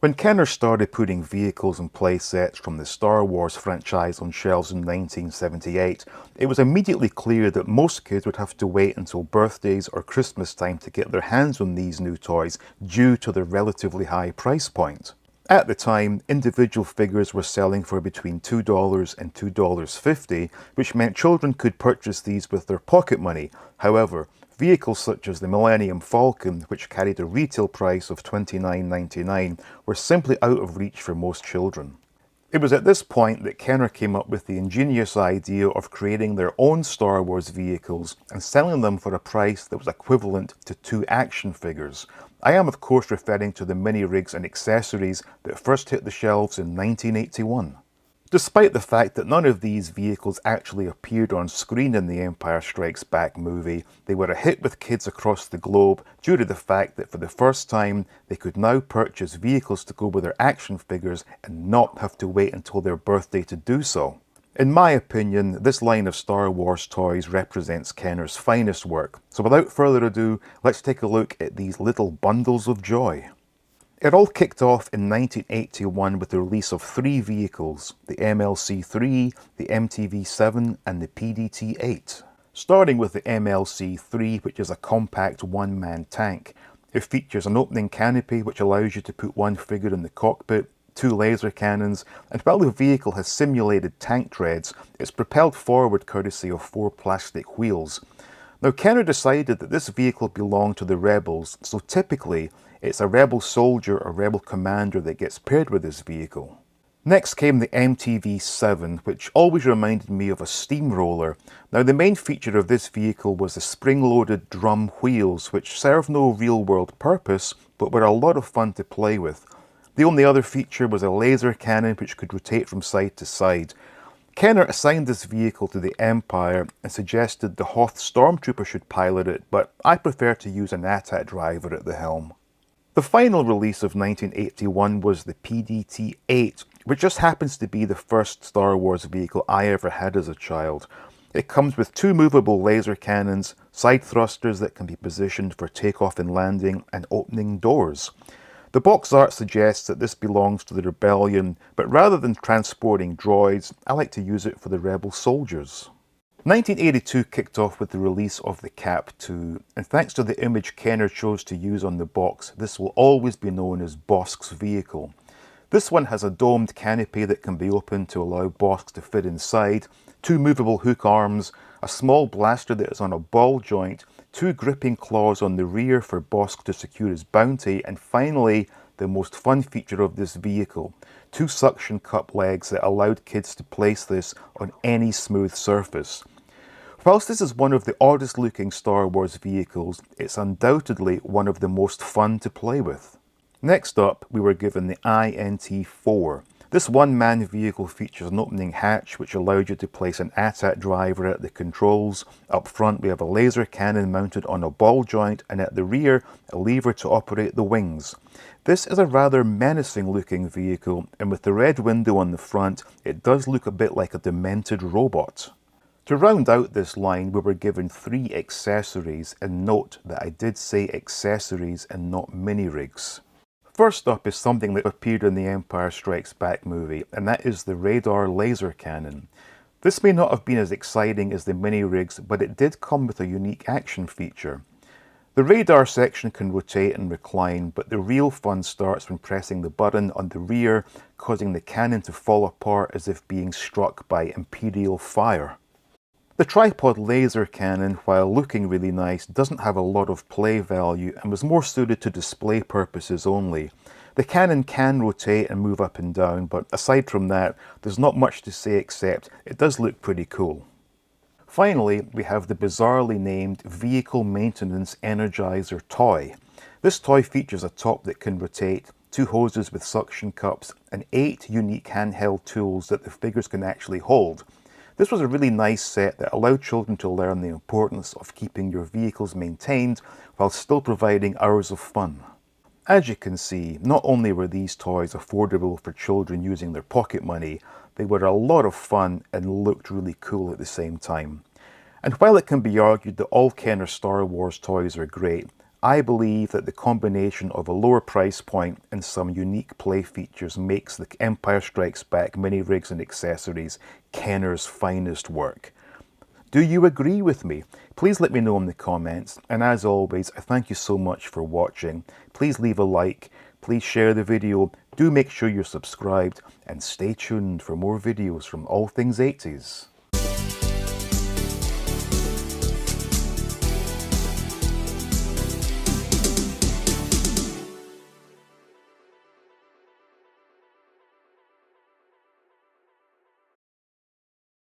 When Kenner started putting vehicles and playsets from the Star Wars franchise on shelves in 1978, it was immediately clear that most kids would have to wait until birthdays or Christmas time to get their hands on these new toys due to their relatively high price point. At the time, individual figures were selling for between $2 and $2.50, which meant children could purchase these with their pocket money. However, vehicles such as the Millennium Falcon, which carried a retail price of $29.99, were simply out of reach for most children. It was at this point that Kenner came up with the ingenious idea of creating their own Star Wars vehicles and selling them for a price that was equivalent to two action figures. I am of course referring to the mini rigs and accessories that first hit the shelves in 1981. Despite the fact that none of these vehicles actually appeared on screen in the Empire Strikes Back movie, they were a hit with kids across the globe due to the fact that for the first time they could now purchase vehicles to go with their action figures and not have to wait until their birthday to do so. In my opinion, this line of Star Wars toys represents Kenner's finest work. So without further ado, let's take a look at these little bundles of joy. It all kicked off in 1981 with the release of three vehicles, the MLC-3, the MTV-7 and the PDT-8. Starting with the MLC-3, which is a compact one-man tank. It features an opening canopy which allows you to put one figure in the cockpit, two laser cannons, and while the vehicle has simulated tank treads, it's propelled forward courtesy of four plastic wheels. Now Kenner decided that this vehicle belonged to the Rebels, so typically it's a Rebel soldier or Rebel commander that gets paired with this vehicle. Next came the MTV-7, which always reminded me of a steamroller. Now the main feature of this vehicle was the spring-loaded drum wheels, which served no real-world purpose, but were a lot of fun to play with. The only other feature was a laser cannon which could rotate from side to side. Kenner assigned this vehicle to the Empire and suggested the Hoth Stormtrooper should pilot it, but I prefer to use an AT-AT driver at the helm. The final release of 1981 was the PDT-8, which just happens to be the first Star Wars vehicle I ever had as a child. It comes with two movable laser cannons, side thrusters that can be positioned for takeoff and landing, and opening doors. The box art suggests that this belongs to the Rebellion, but rather than transporting droids, I like to use it for the Rebel soldiers. 1982 kicked off with the release of the Cap-2, and thanks to the image Kenner chose to use on the box, this will always be known as Bossk's vehicle. This one has a domed canopy that can be opened to allow Bossk to fit inside, two movable hook arms, a small blaster that is on a ball joint, two gripping claws on the rear for Bossk to secure his bounty, and finally, the most fun feature of this vehicle, two suction cup legs that allowed kids to place this on any smooth surface. Whilst this is one of the oddest looking Star Wars vehicles, it's undoubtedly one of the most fun to play with. Next up, we were given the INT-4. This one-man vehicle features an opening hatch which allowed you to place an AT-AT driver at the controls. Up front we have a laser cannon mounted on a ball joint, and at the rear a lever to operate the wings. This is a rather menacing looking vehicle, and with the red window on the front it does look a bit like a demented robot. To round out this line we were given three accessories, and note that I did say accessories and not mini rigs. First up is something that appeared in the Empire Strikes Back movie, and that is the radar laser cannon. This may not have been as exciting as the mini rigs, but it did come with a unique action feature. The radar section can rotate and recline, but the real fun starts when pressing the button on the rear, causing the cannon to fall apart as if being struck by Imperial fire. The tripod laser cannon, while looking really nice, doesn't have a lot of play value and was more suited to display purposes only. The cannon can rotate and move up and down, but aside from that, there's not much to say except it does look pretty cool. Finally, we have the bizarrely named Vehicle Maintenance Energizer toy. This toy features a top that can rotate, two hoses with suction cups, and 8 unique handheld tools that the figures can actually hold. This was a really nice set that allowed children to learn the importance of keeping your vehicles maintained while still providing hours of fun. As you can see, not only were these toys affordable for children using their pocket money, they were a lot of fun and looked really cool at the same time. And while it can be argued that all Kenner Star Wars toys are great, I believe that the combination of a lower price point and some unique play features makes the Empire Strikes Back mini rigs and accessories Kenner's finest work. Do you agree with me? Please let me know in the comments, and as always, I thank you so much for watching. Please leave a like, please share the video, do make sure you're subscribed, and stay tuned for more videos from All Things 80s.